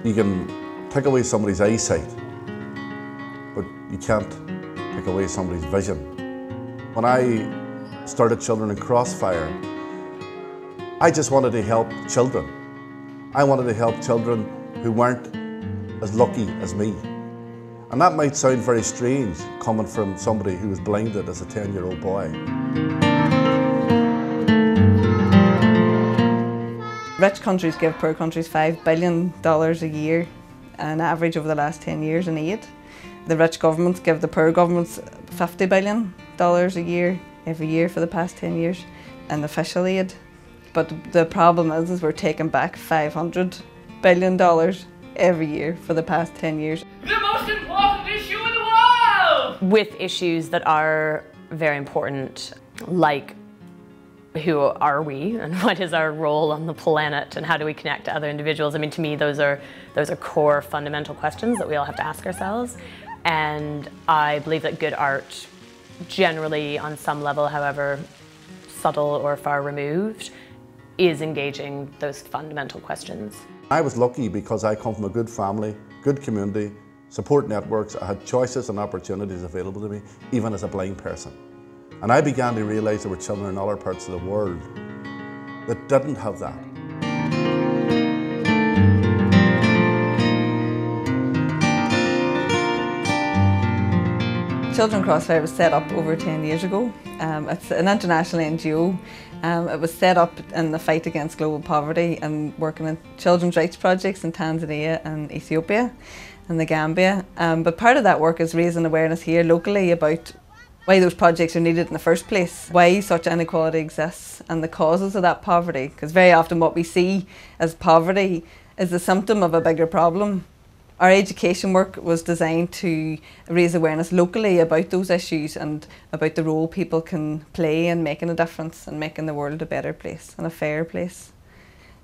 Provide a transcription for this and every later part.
You can take away somebody's eyesight, but you can't take away somebody's vision. When I started Children in Crossfire, I just wanted to help children. I wanted to help children who weren't as lucky as me. And that might sound very strange coming from somebody who was blinded as a 10-year-old boy. Rich countries give poor countries $5 billion a year, an average over the last 10 years in aid. The rich governments give the poor governments $50 billion a year, every year for the past 10 years in official aid. But the problem is we're taking back $500 billion every year for the past 10 years. The most important issue in the world! With issues that are very important, like who are we and what is our role on the planet and how do we connect to other individuals? I mean, to me, those are core fundamental questions that we all have to ask ourselves. And I believe that good art, generally on some level, however subtle or far removed, is engaging those fundamental questions. I was lucky because I come from a good family, good community, support networks. I had choices and opportunities available to me, even as a blind person. And I began to realise there were children in other parts of the world that didn't have that. Children Crossfire was set up over 10 years ago. It's an international NGO. It was set up in the fight against global poverty and working in children's rights projects in Tanzania and Ethiopia and the Gambia. But part of that work is raising awareness here locally about why those projects are needed in the first place, why such inequality exists and the causes of that poverty. Because very often what we see as poverty is a symptom of a bigger problem. Our education work was designed to raise awareness locally about those issues and about the role people can play in making a difference and making the world a better place and a fairer place.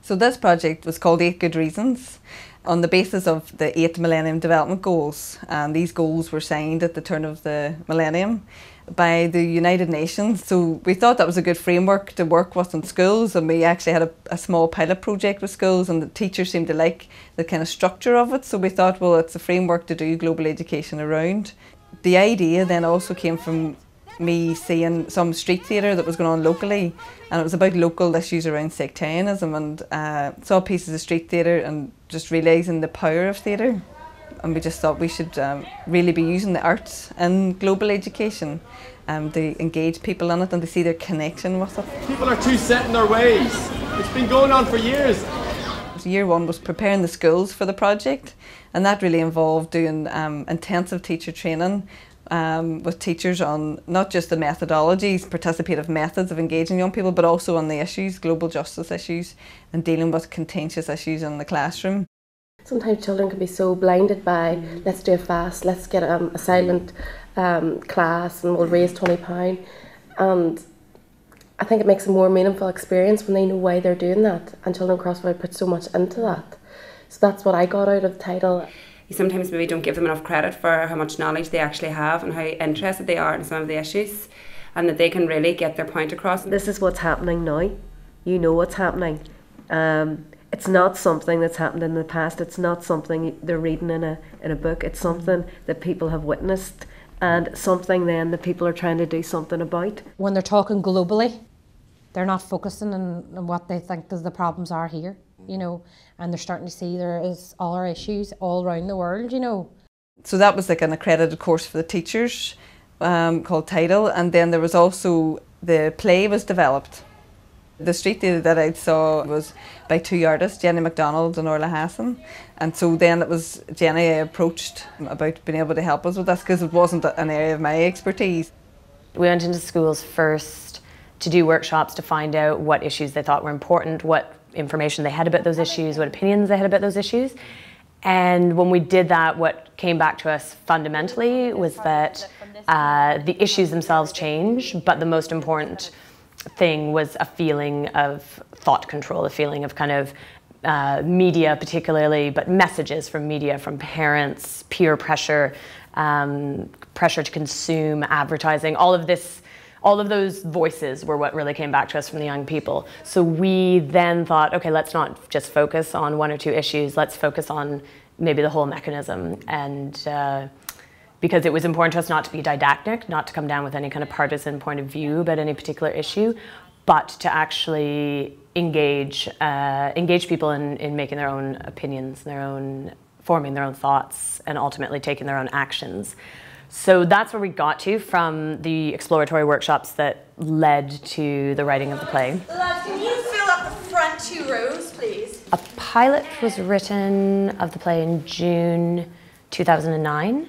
So this project was called 8 Good Reasons on the basis of the 8 Millennium Development Goals, and these goals were signed at the turn of the millennium by the United Nations. So we thought that was a good framework to work with in schools, and we actually had a small pilot project with schools, and the teachers seemed to like the kind of structure of it. So we thought, well, it's a framework to do global education around. The idea then also came from me seeing some street theatre that was going on locally, and it was about local issues around sectarianism, and saw pieces of street theatre and just realising the power of theatre. And we just thought we should really be using the arts in global education to engage people in it and to see their connection with it. People are too set in their ways. It's been going on for years. Year one was preparing the schools for the project, and that really involved doing intensive teacher training with teachers on not just the methodologies, participative methods of engaging young people, but also on the issues, global justice issues, and dealing with contentious issues in the classroom. Sometimes children can be so blinded by, let's do it fast, let's get a silent class and we'll raise £20. And I think it makes a more meaningful experience when they know why they're doing that, and Children Crossfire put so much into that. So that's what I got out of the title. You sometimes maybe don't give them enough credit for how much knowledge they actually have and how interested they are in some of the issues, and that they can really get their point across. This is what's happening now. You know what's happening. It's not something that's happened in the past. It's not something they're reading in a book. It's something that people have witnessed, and something then that people are trying to do something about. When they're talking globally, they're not focusing on what they think the problems are here, you know, and they're starting to see there is other issues all around the world, you know. So that was like an accredited course for the teachers called Tidal, and then there was also the play was developed. The street theatre that I saw was by 2 artists, Jenny MacDonald and Orla Hassan. And so then it was Jenny I approached about being able to help us with this, because it wasn't an area of my expertise. We went into schools first to do workshops to find out what issues they thought were important, what information they had about those issues, what opinions they had about those issues. And when we did that, what came back to us fundamentally was that the issues themselves change, but the most important thing was a feeling of thought control, a feeling of kind of media particularly, but messages from media, from parents, peer pressure, pressure to consume, advertising, all of this All of those voices were what really came back to us from the young people. So we then thought, okay, let's not just focus on 1 or 2 issues, let's focus on maybe the whole mechanism. And because it was important to us not to be didactic, not to come down with any kind of partisan point of view about any particular issue, but to actually engage people in making their own opinions, forming their own thoughts, and ultimately taking their own actions. So that's where we got to from the exploratory workshops that led to the writing of the play. Lads, can you fill up the front 2 rows, please? A pilot was written of the play in June 2009,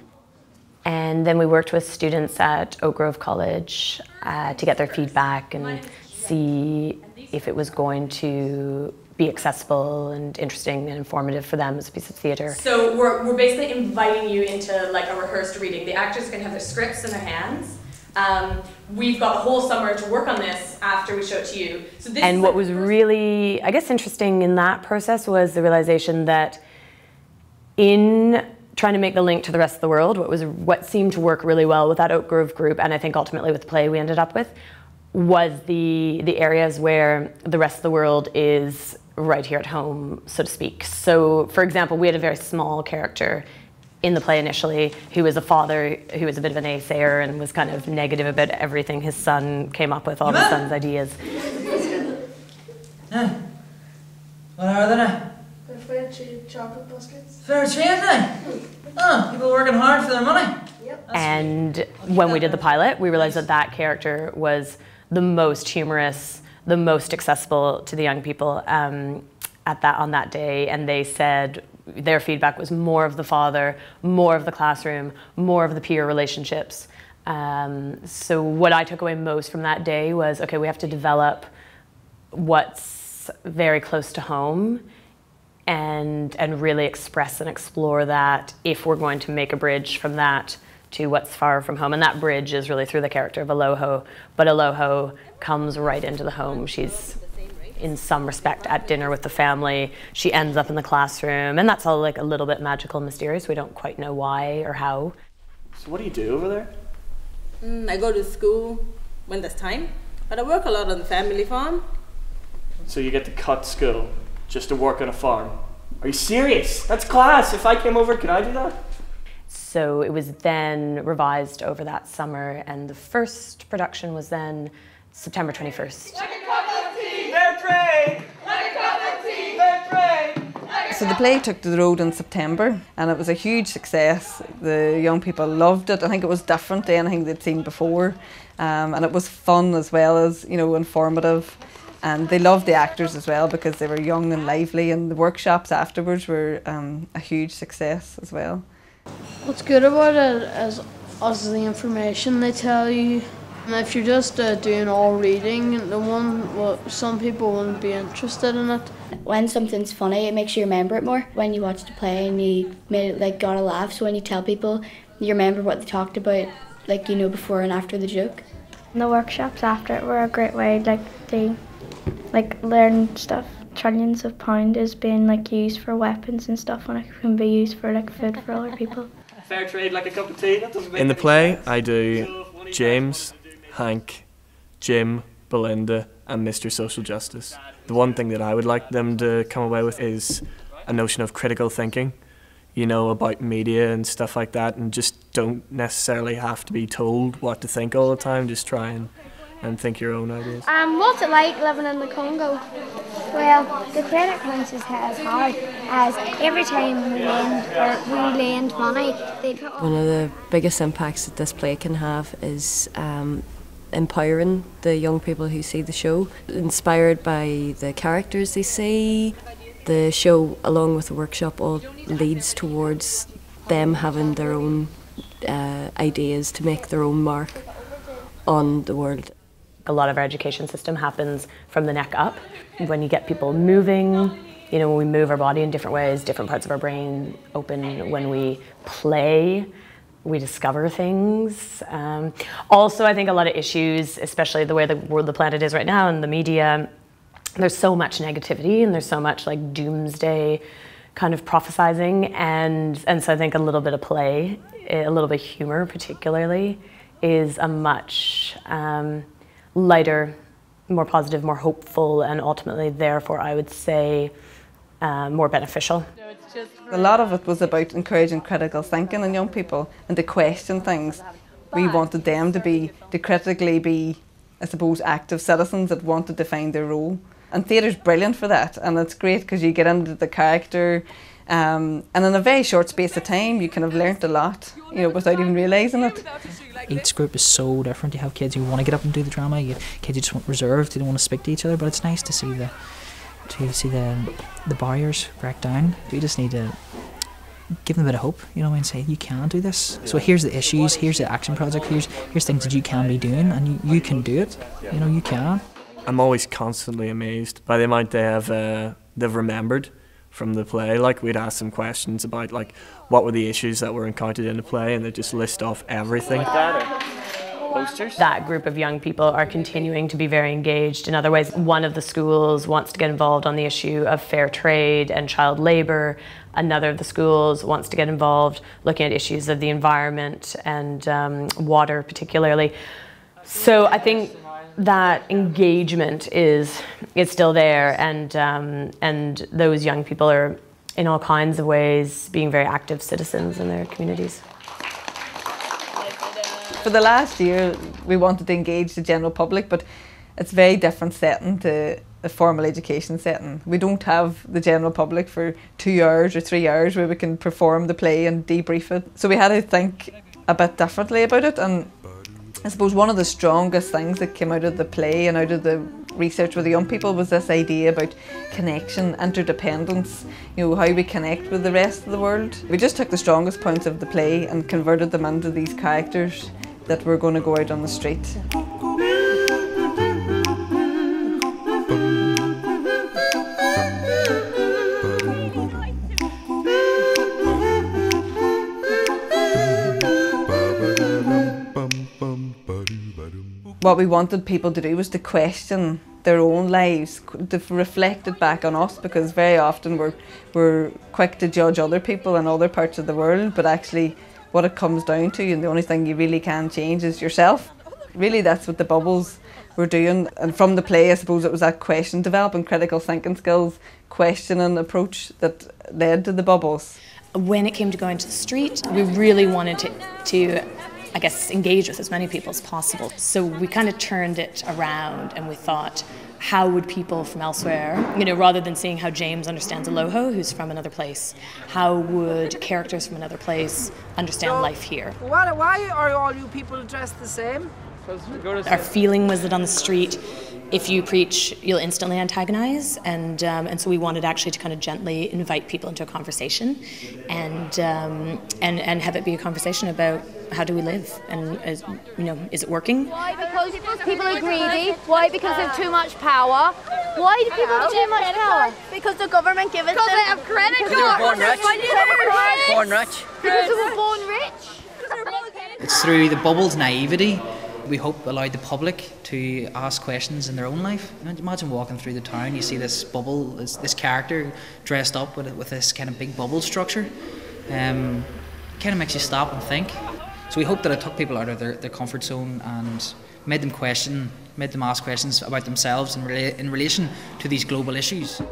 and then we worked with students at Oak Grove College to get their feedback and see if it was going to be accessible and interesting and informative for them as a piece of theatre. So we're basically inviting you into like a rehearsed reading. The actors can have their scripts in their hands. We've got the whole summer to work on this after we show it to you. So this and what was really, I guess, interesting in that process was the realization that in trying to make the link to the rest of the world, what seemed to work really well with that Oak Grove group, and I think ultimately with the play we ended up with, was the areas where the rest of the world is right here at home, so to speak. So, for example, we had a very small character in the play initially who was a father who was a bit of an naysayer and was kind of negative about everything his son came up with, all his son's ideas. Yeah. What are they now? They're fair trade chocolate biscuits. Fair trade now? Oh, people working hard for their money. Yep. And when we did the pilot, we realized that that character was the most humorous, the most accessible to the young people on that day, and they said their feedback was more of the father, more of the classroom, more of the peer relationships. So what I took away most from that day was, okay, we have to develop what's very close to home and really express and explore that if we're going to make a bridge from that to what's far from home. And that bridge is really through the character of Aloho, but Aloho comes right into the home. She's in some respect at dinner with the family. She ends up in the classroom, and that's all like a little bit magical and mysterious. We don't quite know why or how. So what do you do over there? I go to school when there's time, but I work a lot on the family farm. So you get to cut school just to work on a farm? Are you serious? That's class. If I came over, could I do that? So it was then revised over that summer, and the first production was then September 21st. So the play took to the road in September, and it was a huge success. The young people loved it. I think it was different to anything they'd seen before, and it was fun as well as, you know, informative. And they loved the actors as well because they were young and lively, and the workshops afterwards were a huge success as well. What's good about it is the information they tell you. And if you're just doing all reading, some people wouldn't be interested in it. When something's funny, it makes you remember it more. When you watch the play and you got a laugh, so when you tell people, you remember what they talked about, like, you know, before and after the joke. The workshops after it were a great way, to learn stuff. Trillions of pounds is being used for weapons and stuff when it can be used for food for other people. Fair trade, like a cup of tea. That doesn't make In the any play, sense. I do James, Hank, Jim, Belinda, and Mr. Social Justice. The one thing that I would like them to come away with is a notion of critical thinking, you know, about media and stuff like that, and just don't necessarily have to be told what to think all the time. Just try and think your own ideas. What's it like living in the Congo? Well, the credit crunch is hard, as every time we lend money, they put One of the biggest impacts that this play can have is empowering the young people who see the show, inspired by the characters they see. The show, along with the workshop, all leads towards them having their own ideas to make their own mark on the world. A lot of our education system happens from the neck up. When you get people moving, you know, when we move our body in different ways, different parts of our brain open. When we play, we discover things. Also, I think a lot of issues, especially the way the planet is right now and the media, there's so much negativity and there's so much doomsday kind of prophesizing, and so I think a little bit of play, a little bit of humor particularly, is a much lighter, more positive, more hopeful, and ultimately, therefore, I would say, more beneficial. A lot of it was about encouraging critical thinking in young people and to question things. We wanted them to critically be, I suppose, active citizens that wanted to find their role. And theatre's brilliant for that, and it's great because you get into the character, and in a very short space of time you kind of learnt a lot, you know, without even realising it. Each group is so different. You have kids who want to get up and do the drama, you have kids who just want reserved, who don't want to speak to each other, but it's nice to see the barriers break down. We just need to give them a bit of hope, you know, and say you can do this. So here's the issues, here's the action project, here's things that you can be doing, and you can do it. You know, you can. I'm always constantly amazed by the amount they've remembered from the play. Like, we'd ask them questions about like what were the issues that were encountered in the play, and they just list off everything. That group of young people are continuing to be very engaged in other ways. One of the schools wants to get involved on the issue of fair trade and child labour. Another of the schools wants to get involved looking at issues of the environment and water particularly. So I think that engagement is still there, and those young people are in all kinds of ways being very active citizens in their communities. For the last year, we wanted to engage the general public, but it's a very different setting to a formal education setting. We don't have the general public for 2 hours or 3 hours where we can perform the play and debrief it. So we had to think a bit differently about it, and I suppose one of the strongest things that came out of the play and out of the research with the young people was this idea about connection, interdependence, you know, how we connect with the rest of the world. We just took the strongest points of the play and converted them into these characters that were going to go out on the street. What we wanted people to do was to question their own lives, to reflect it back on us, because very often we're quick to judge other people in other parts of the world, but actually what it comes down to, and the only thing you really can change, is yourself. Really, that's what the bubbles were doing, and from the play I suppose it was that question, developing critical thinking skills, questioning approach that led to the bubbles. When it came to going to the street, we really wanted to I guess, engage with as many people as possible. So we kind of turned it around and we thought, how would people from elsewhere, you know, rather than seeing how James understands Aloho, who's from another place, how would characters from another place understand life here? Why are all you people dressed the same? Our feeling was that on the street, if you preach, you'll instantly antagonize, and so we wanted actually to kind of gently invite people into a conversation, and have it be a conversation about how do we live, and you know, is it working? Why? Because people are greedy. Why? Because they have too much power. Why do people have too much power? Because the government gives it to them. Because they have credit cards. Because they were born rich. Because they were born rich. It's through the Bubbles' naivety we hope allowed the public to ask questions in their own life. Imagine walking through the town, you see this bubble, this character dressed up with this kind of big bubble structure. Kind of makes you stop and think. So we hope that it took people out of their comfort zone and made them ask questions about themselves in relation to these global issues. These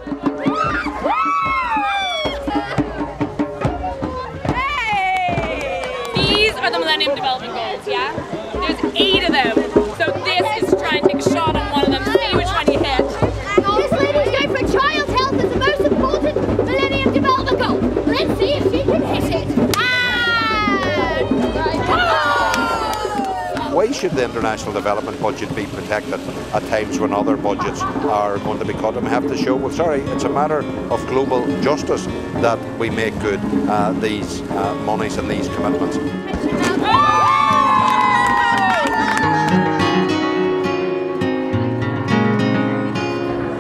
are the Millennium Development Goals, yeah? There's 8 of them. So this is to try and take a shot on one of them, see which one you hit. This lady's going for child health as the most important Millennium Development Goal. Let's see if she can hit it. Why should the international development budget be protected at times when other budgets are going to be cut? And we have to show, well, sorry, it's a matter of global justice that we make good these monies and these commitments.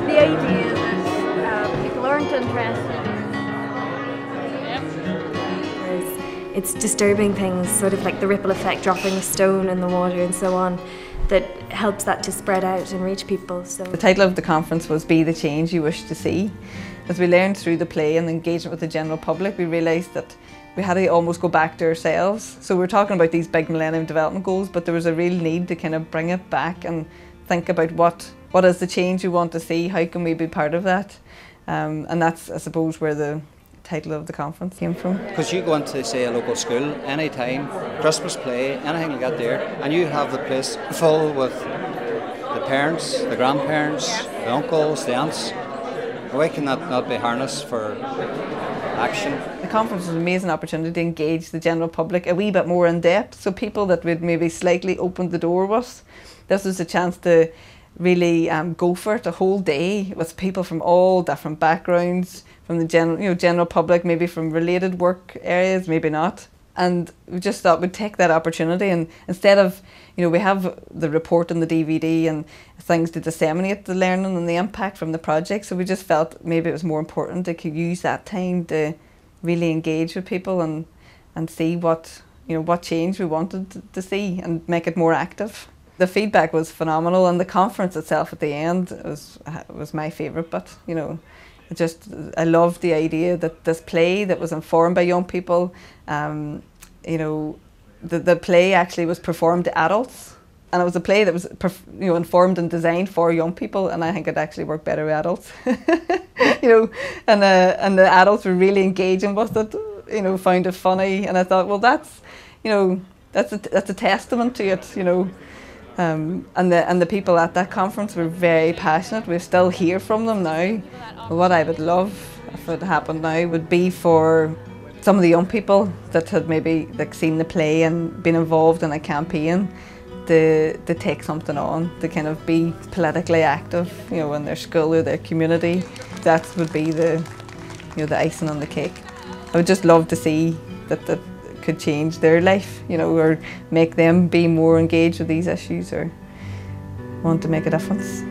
The idea that people aren't interested It's disturbing things, sort of like the ripple effect, dropping a stone in the water and so on, that helps that to spread out and reach people. So the title of the conference was Be the Change You Wish to See. As we learned through the play and the engagement with the general public, we realised that we had to almost go back to ourselves. So we're talking about these big Millennium Development Goals, but there was a real need to kind of bring it back and think about what is the change we want to see, how can we be part of that? And that's, I suppose, where the title of the conference came from. Because you go into, say, a local school, any time, Christmas play, anything like that there, and you have the place full with the parents, the grandparents, the uncles, the aunts. Why can that not be harnessed for action? The conference was an amazing opportunity to engage the general public a wee bit more in depth, so people that would maybe slightly open the door with. This was a chance to really go for it a whole day with people from all different backgrounds, from the general public, maybe from related work areas, maybe not. And we just thought we'd take that opportunity, and instead of, we have the report and the DVD and things to disseminate the learning and the impact from the project, so we just felt maybe it was more important to use that time to really engage with people and see what change we wanted to see and make it more active. The feedback was phenomenal, and the conference itself at the end was my favourite. But I loved the idea that this play that was informed by young people. The play actually was performed to adults, and it was a play that was informed and designed for young people, and I think it actually worked better with adults. And the adults were really engaging with it. Found it funny, and I thought, well, that's a testament to it. And the people at that conference were very passionate. We still hear from them now. What I would love, if it happened now, would be for some of the young people that had maybe seen the play and been involved in a campaign to take something on, to kind of be politically active, in their school or their community. That would be the icing on the cake. I would just love to see that could change their life, or make them be more engaged with these issues or want to make a difference.